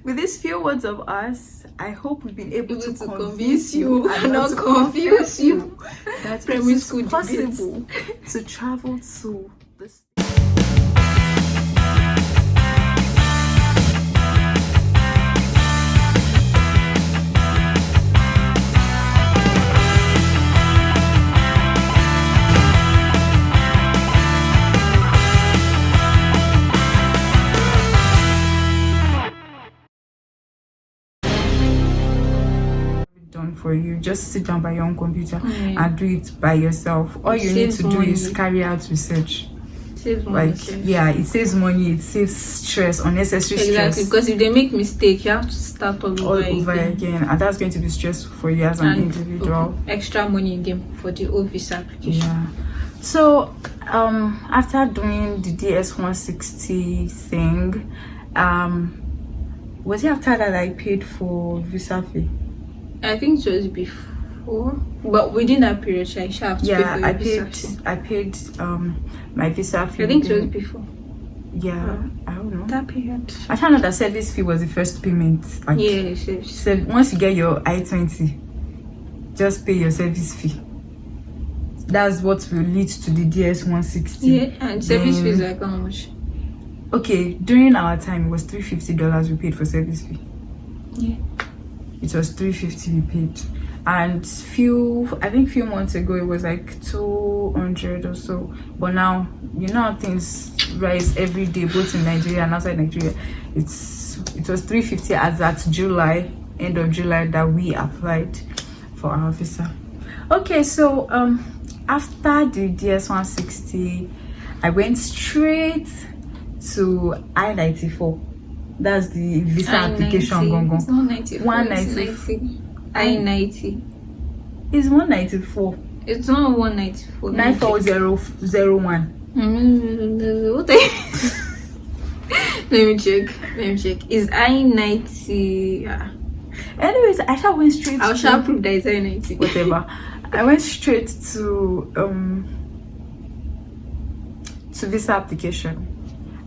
with these few words of us, I hope we've been able to convince you and not confuse you that primary it is school possible to travel to this. Done for you. Just sit down by your own computer and do it by yourself. All you need to do is carry out research. Saves money. It saves money, it saves stress, unnecessary stress. Exactly, because if they make mistake, you have to start all over again, and that's going to be stressful for you as an individual. Extra money again for the old visa application. Yeah. So after doing the DS-160 thing, was it after that I paid for visa fee? I think it was before, but within that period, I should have to pay for your visa fee. I paid my visa fee. I think it was before. Yeah, I don't know. That period. I found out that service fee was the first payment. Like, so once you get your I-20, just pay your service fee. That's what will lead to the DS-160. Yeah, and service fee is like how much? Okay, during our time, it was $350 we paid for service fee. Yeah. It was $350 we paid, and few months ago it was like $200 or so. But now, you know how things rise every day, both in Nigeria and outside Nigeria. It was $350 as at July, end of July, that we applied for our visa. Okay, so after the DS-160, I went straight to I-94. That's the visa application. It's not 94. 190. I-90. It's 194. It's not 194. 94001. What? Let me check. Is I-90? Anyways, I shall went straight. I shall prove that it's I-90. Whatever. I went straight to visa application.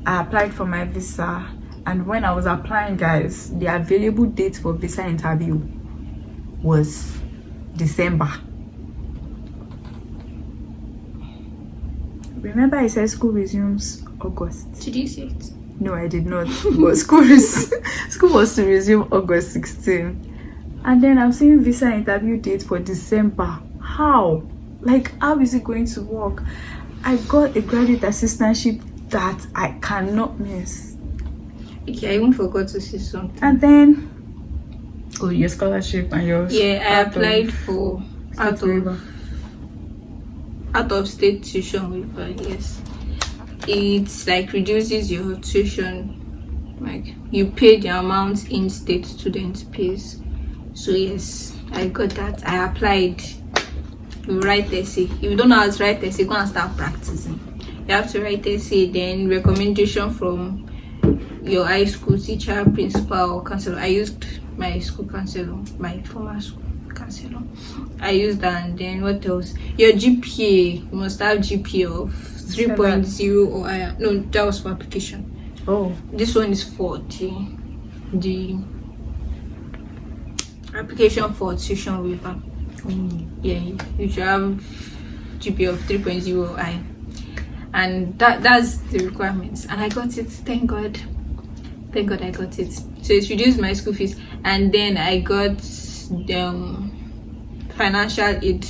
I applied for my visa. And when I was applying, guys, the available date for visa interview was December. Remember I said school resumes August. Did you say it? No, I did not. But school was to resume August 16. And then I'm seeing visa interview date for December. How? Like, how is it going to work? I got a graduate assistantship that I cannot miss. Okay, I even forgot to say something. And then, your scholarship and your I applied for out of state tuition waiver. Yes, it's like reduces your tuition, like you pay the amount in state student pays. So yes, I got that. I applied. You write essay. If you don't know how to write essay, go and start practicing. You have to write essay, then recommendation from your high school teacher, principal, or counselor. I used my school counselor, my former school counselor. I used that, and then what else? Your GPA, you must have GPA of 3.0 or higher. No, that was for application. Oh, this one is for the application for tuition waiver. Yeah, you should have GPA of 3.0 or higher, and that's the requirements. And I got it. Thank God I got it. So it reduced my school fees, and then I got financial aid,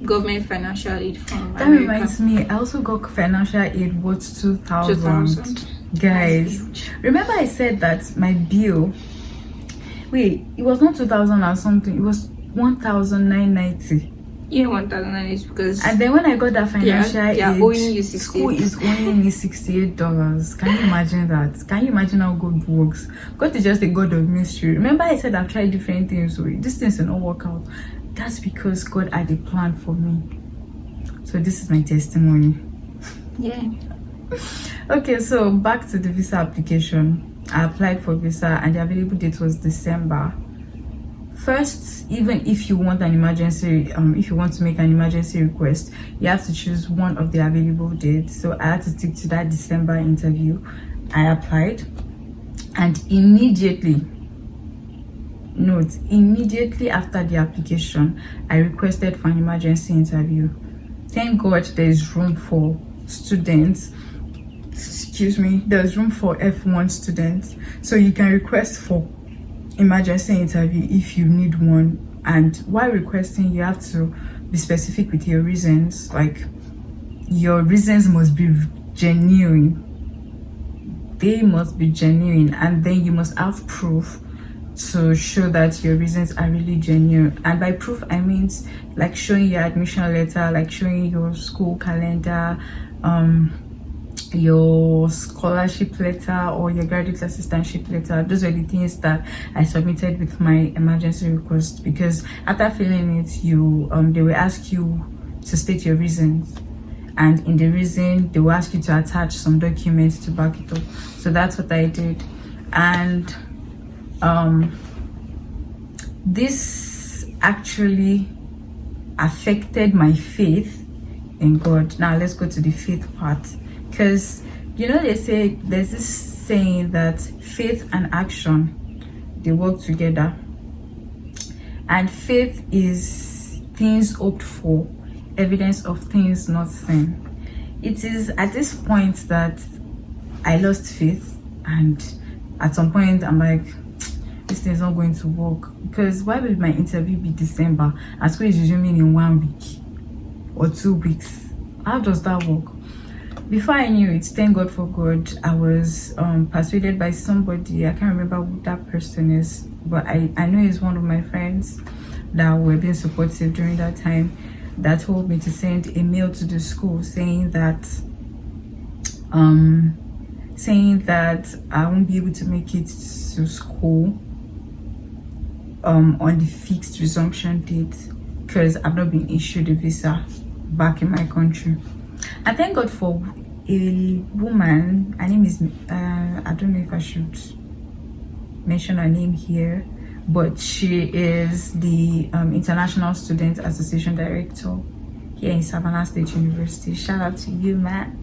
government financial aid from that America. Reminds me, I also got financial aid worth 2,000. Guys, remember I said that my bill, wait, it was not 2,000 or something, it was 1,990. Yeah, 1,990 because. And then when I got that financial aid, owing you school is owing me $68. Can you imagine that? Can you imagine how God works? God is just a God of mystery. Remember I said I've tried different things, so these things will not work out. That's because God had a plan for me. So this is my testimony. Yeah. Okay, so back to the visa application. I applied for visa and the available date was December. First, even if you want an emergency, if you want to make an emergency request, you have to choose one of the available dates. So I had to stick to that December interview. I applied. And immediately after the application, I requested for an emergency interview. Thank God there's room for students. There's room for F1 students, so you can request for emergency interview if you need one. And while requesting, you have to be specific with your reasons. Like, your reasons must be genuine. They must be genuine, and then you must have proof to show that your reasons are really genuine. And by proof, I mean like showing your admission letter, like showing your school calendar, your scholarship letter, or your graduate assistantship letter. Those are the things that I submitted with my emergency request, because after filling it, they will ask you to state your reasons, and in the reason they will ask you to attach some documents to back it up. So that's what I did. And this actually affected my faith in God. Now let's go to the faith part, because they say, there's this saying that faith and action, they work together. And faith is things hoped for, evidence of things not seen. It is at this point that I lost faith, and at some point I'm like, this thing is not going to work, because why will my interview be December and school is resuming in 1 week or 2 weeks? How does that work? Before I knew it, thank God for God, I was persuaded by somebody. I can't remember who that person is, but I know he's one of my friends that were being supportive during that time, that told me to send a mail to the school saying that I won't be able to make it to school on the fixed resumption date, because I've not been issued a visa back in my country. And thank God for a woman. Her name is I don't know if I should mention her name here, but she is the International Student Association Director here in Savannah State University. Shout out to you, man.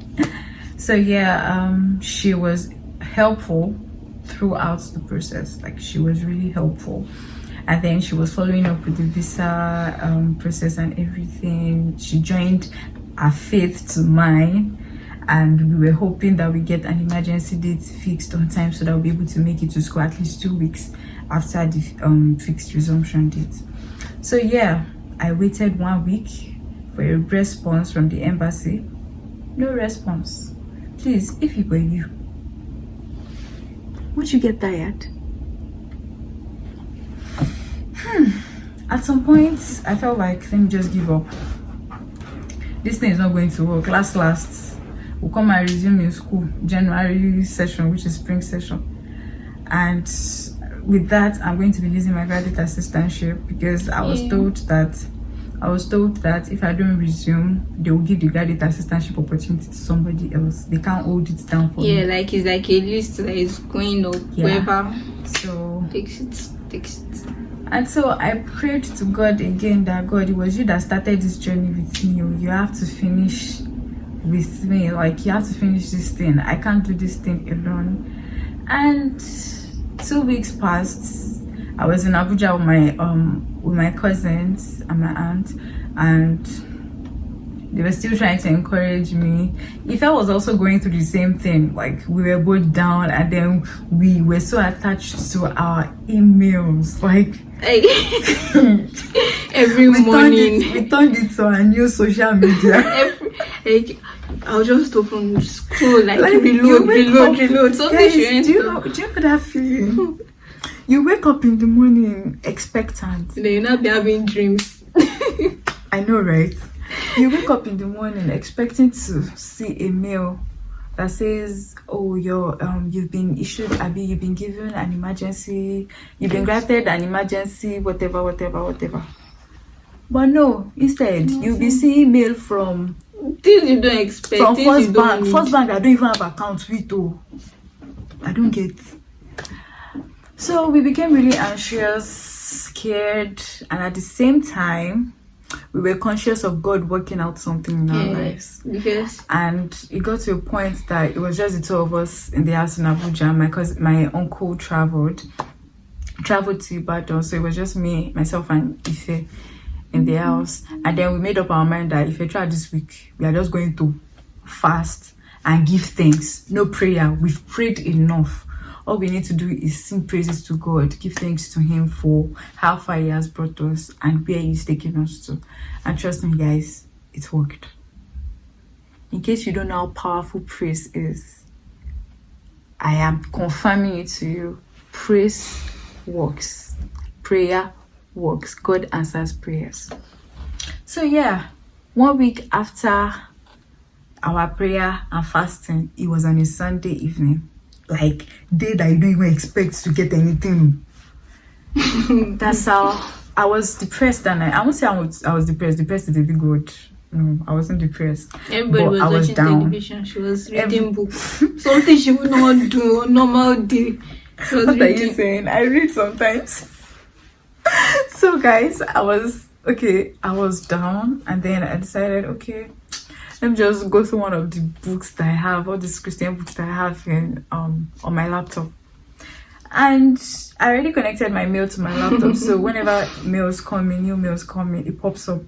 So yeah, she was helpful throughout the process. Like, she was really helpful. And then she was following up with the visa process and everything. She joined her faith to mine, and we were hoping that we get an emergency date fixed on time so that we'll be able to make it to school at least 2 weeks after the fixed resumption date. So yeah, I waited 1 week for a response from the embassy. No response. Please, if it were you, would you get tired? At some point, I felt like, let me just give up. This thing is not going to work. Last, we'll come and resume in school, January session, which is spring session. And with that, I'm going to be losing my graduate assistantship, because I was told that if I don't resume, they will give the graduate assistantship opportunity to somebody else. They can't hold it down for me. Like it's like a list that is going up. Whoever takes it. And so I prayed to God again that, God, it was you that started this journey with me. You have to finish with me. Like, you have to finish this thing. I can't do this thing alone. And 2 weeks passed. I was in Abuja with my cousins and my aunt, and they were still trying to encourage me. If I was also going through the same thing, like, we were both down, and then we were so attached to our emails, like every morning we turned it to our new social media. I'll just open scroll, like reload. So guys, do you know that feeling? You wake up in the morning expectant. Then you'll not be having dreams. I know, right? You wake up in the morning expecting to see a mail that says, oh, you've been issued, you've been given an emergency, you've been granted an emergency, whatever. But no, instead, you'll be seeing mail from things you don't expect, from First Bank. First Bank, I don't even have accounts with. I don't get. So we became really anxious, scared, and at the same time, we were conscious of God working out something in our lives. Because And it got to a point that it was just the two of us in the house in Abuja. My uncle traveled to Ibadan, so it was just me, myself, and Ife in the house. And then we made up our mind that if we try this week, we are just going to fast and give thanks. No prayer. We've prayed enough. All we need to do is sing praises to God, give thanks to Him for how far He has brought us and where He's taking us to. And trust me, guys, it worked. In case you don't know how powerful praise is, I am confirming it to you. Praise works. Prayer works. God answers prayers. So yeah, 1 week after our prayer and fasting, it was on a Sunday evening. Like, day that you don't even expect to get anything. That's how I was depressed, and I won't say I was depressed. Depressed is a big word. No, I wasn't depressed. everybody But was I was watching down. television. She was reading books. Something she would not do on normal day. She was What are you reading. saying? I read sometimes. So guys, I was down, and then I decided, okay, let me just go through one of the books that I have, all these Christian books that I have in on my laptop. And I already connected my mail to my laptop, so whenever new mails come in, it pops up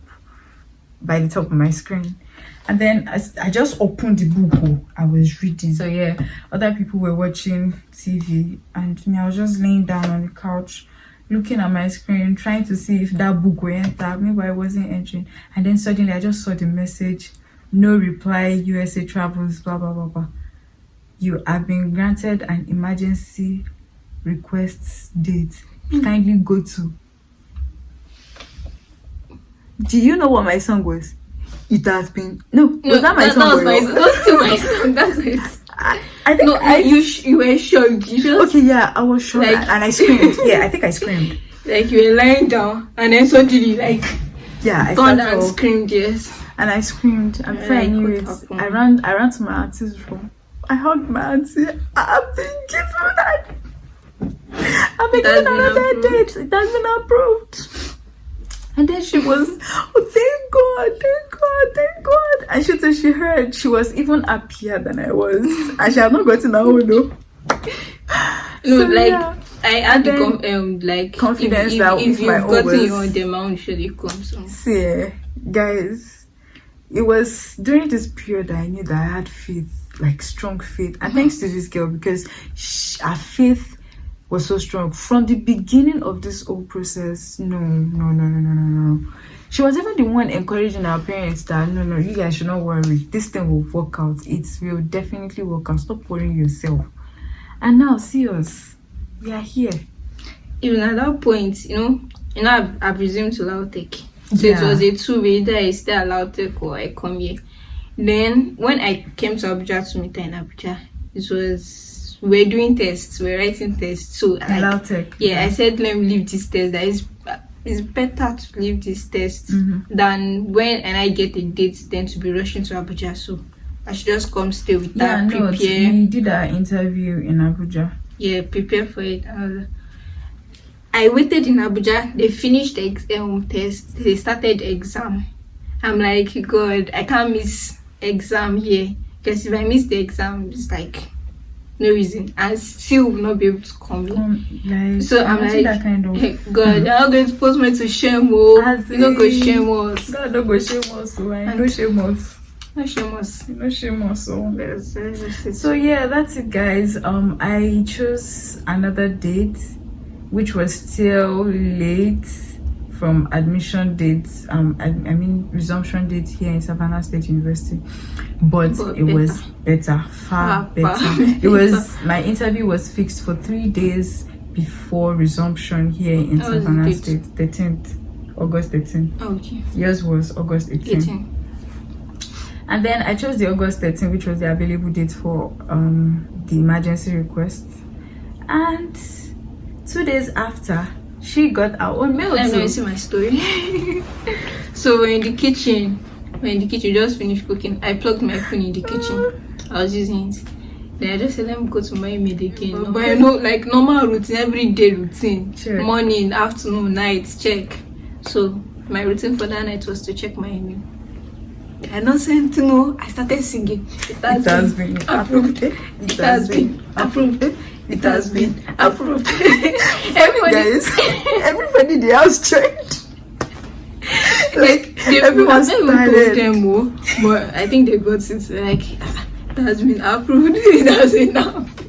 by the top of my screen. And then I just opened the book I was reading. So yeah, other people were watching TV, and me, I was just laying down on the couch, looking at my screen, trying to see if that book will enter. Maybe I wasn't entering. And then suddenly I just saw the message, no reply, USA travels, blah, blah, blah, blah. You have been granted an emergency requests date. Kindly go to. Do you know what my song was? It has been... No, was that my song? That was still my song. That's it. I think you were shocked. You just, okay, yeah, I was shocked, like- and I screamed. Yeah, I think I screamed. like, you were lying down, and then suddenly, like, Yeah, I turned felt and all- screamed, yes. and I screamed. And before I Like, knew what it, happened? I ran to my auntie's room. I hugged my auntie. I've been given that. I've been It has given been another approved. date. It has been approved. And then she was, oh, thank God, thank God, thank God. And she said she heard, she was even happier than I was. And she had not gotten her own, no. No, So, like, yeah. I had And the like confidence if that if my you've own gotten was- your own, the amount should it come. So See, guys, it was during this period that I knew that I had faith, like strong faith. And thanks to this girl, because her faith was so strong from the beginning of this whole process. No. She was even the one encouraging our parents that no, you guys should not worry. This thing will work out. It will definitely work out. Stop worrying yourself. And now, see us. We are here. even at that point, I've resumed to Lautech. So Yeah. it was a two-way, either I stay at Lautech or I come here. Then when I came to Abuja to meet her in Abuja, it was we're doing tests, we're writing tests. So like, Lautech. yeah, I said let me leave this test. That it's better to leave this test than when I get a date then to be rushing to Abuja. So I should just come stay with Yeah, her, no, prepare. we did our interview in Abuja. Yeah, prepare for it. I waited in Abuja. They finished the test. They started exam. I'm like, God, I can't miss exam here, because if I miss the exam, it's like no reason. I still will not be able to come here. So I'm imagine like, that kind of. hey, God, you're not going to post me to shame. Oh, As you don't go in- shame us. God, don't go shame us. I know shame us. No shame us. No shame us. That's just it. So yeah, that's it, guys. I chose another date, which was still late from admission dates. I mean resumption date here in Savannah State University, but it was better, far better. It was my interview was fixed for 3 days before resumption here in That was Savannah good. State, 13th, August 13th. Okay. Yours was August 18th. 18. And then I chose the August 13th, which was the available date for the emergency request. And 2 days after, she got our own mail Let me too. see my story. So we're in the kitchen. Just finished cooking. I plugged my phone in the kitchen. I was using it. Then I just said, let me go to my email again. But I know, normal routine, everyday routine. Sure. Morning, afternoon, night, check. So my routine for that night was to check my email. I don't say anything. No, I started singing. It has been approved. It has been approved. It has been approved. Everybody they have strength. Like everyone's tired. But I think they got it. Like it has been approved. It has been approved.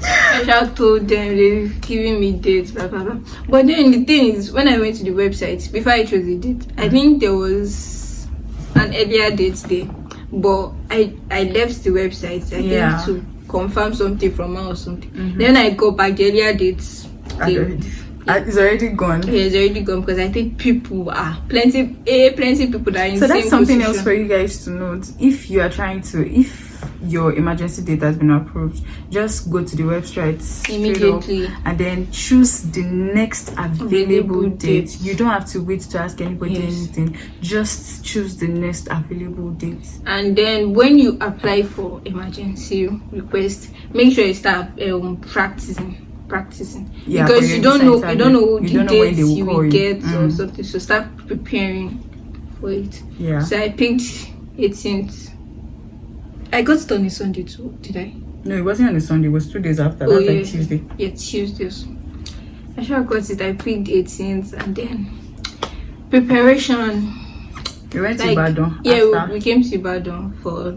I just told them they've given me dates, blah blah blah. But then the thing is, when I went to the website before I chose the date, I think there was an earlier date there. But I left the website. I think to confirm something from her or something. Then I go back the earlier dates. It's already gone. Yeah, it's already gone because I think people are plenty people that are in so the that's same something position. else for you guys to note. If you are trying to, if your emergency date has been approved, just go to the website immediately and then choose the next available date. You don't have to wait to ask anybody anything. Just choose the next available date. And then when you apply for emergency request, make sure you start practicing because you don't know the dates you will get or something, so start preparing for it. So I picked 18th. I got it on a Sunday too, did I? No, it wasn't on a Sunday, it was 2 days after. That's like Tuesday. Yeah, Tuesdays. I sure got it. I picked 18th and then preparation. We went to Ibadan. We came to Ibadan for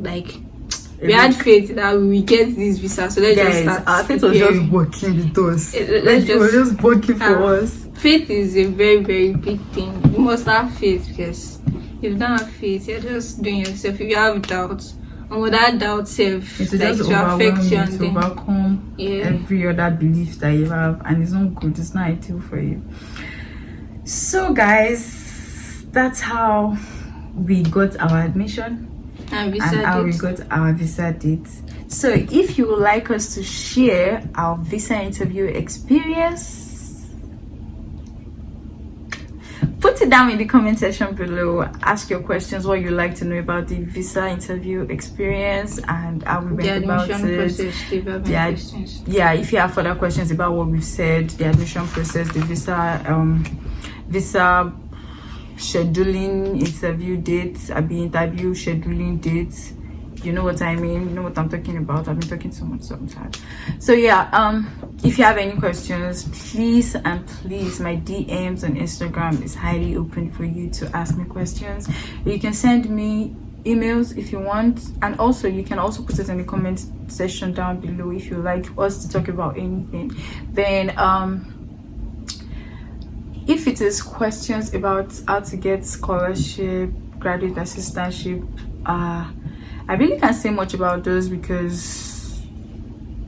we had faith that we get this visa, so let's just start. Our faith was just working with us. It was just working for us. Faith is a very, very big thing. You must have faith because if you don't have faith, you're just doing yourself. If you have doubts, and with that doubt self, it's just affect you and overcome every other belief that you have, and it's not good. It's not ideal for you. So, guys, that's how we got our admission. And how we got our visa date. So if you would like us to share our visa interview experience, put it down in the comment section below. Ask your questions, what you'd like to know about the visa interview experience and how we went about it. If you have further questions about what we've said, the admission process, the visa scheduling, interview dates, interview scheduling dates, you know what I mean, you know what I'm talking about. I've been talking so much sometimes. So if you have any questions, please my DMs on Instagram is highly open for you to ask me questions. You can send me emails if you want, and also you can also put it in the comment section down below if you like us to talk about anything. Then if it is questions about how to get scholarship, graduate assistantship, I really can't say much about those because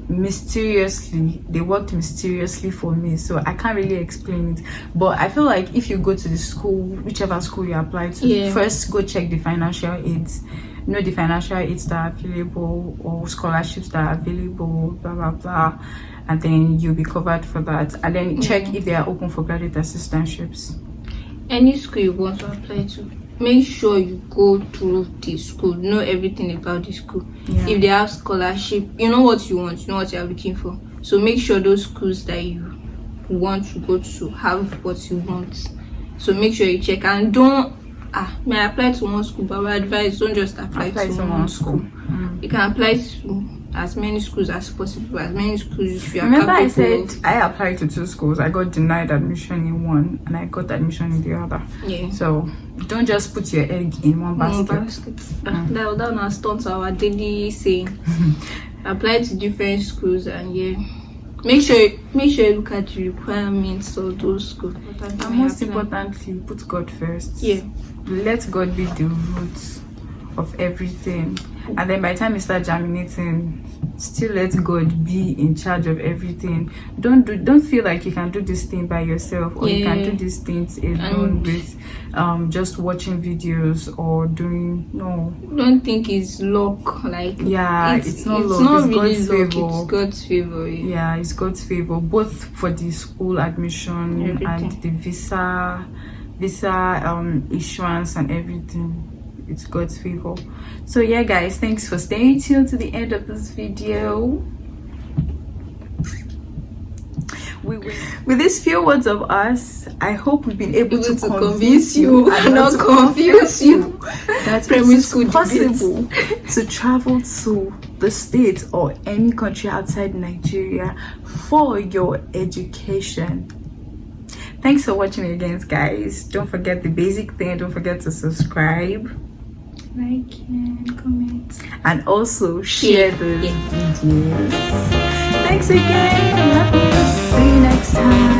they worked mysteriously for me, so I can't really explain it. But I feel like if you go to the school, whichever school you apply to, first go check the financial aids. Know the financial aids that are available or scholarships that are available, blah blah blah, and then you'll be covered for that. And then check if they are open for graduate assistantships. Any school you want to apply to, make sure you go through the school, know everything about the school. If they have scholarship, you know what you want, you know what you're looking for. So make sure those schools that you want to go to have what you want. So make sure you check, and don't may I apply to one school, but I advise don't just apply to one school. You can apply to as many schools as possible, as many schools you are Remember I capable said I applied to 2 schools. I got denied admission in one and I got admission in the other. So don't just put your egg in one basket. That was stunt our daily saying. Apply to different schools and make sure you look at the requirements of those schools. And most importantly, put God first. Let God be the root of everything, and then by the time you start germinating, still let God be in charge of everything. Don't feel like you can do this thing by yourself, or you can do these things alone with just watching videos or doing. Don't think it's luck. It's not luck. It's God's favor. It's God's favor. It's God's favor, both for the school admission and the visa issuance and everything. It's God's favor. So guys, thanks for staying tuned to the end of this video. With these few words of us, I hope we've been able to convince you and not confuse you that primary it is school possible to travel to the States or any country outside Nigeria for your education. Thanks for watching again, guys. Don't forget the basic thing. Don't forget to subscribe, like and comment, and also share the videos. Thanks again. Love you. See you next time.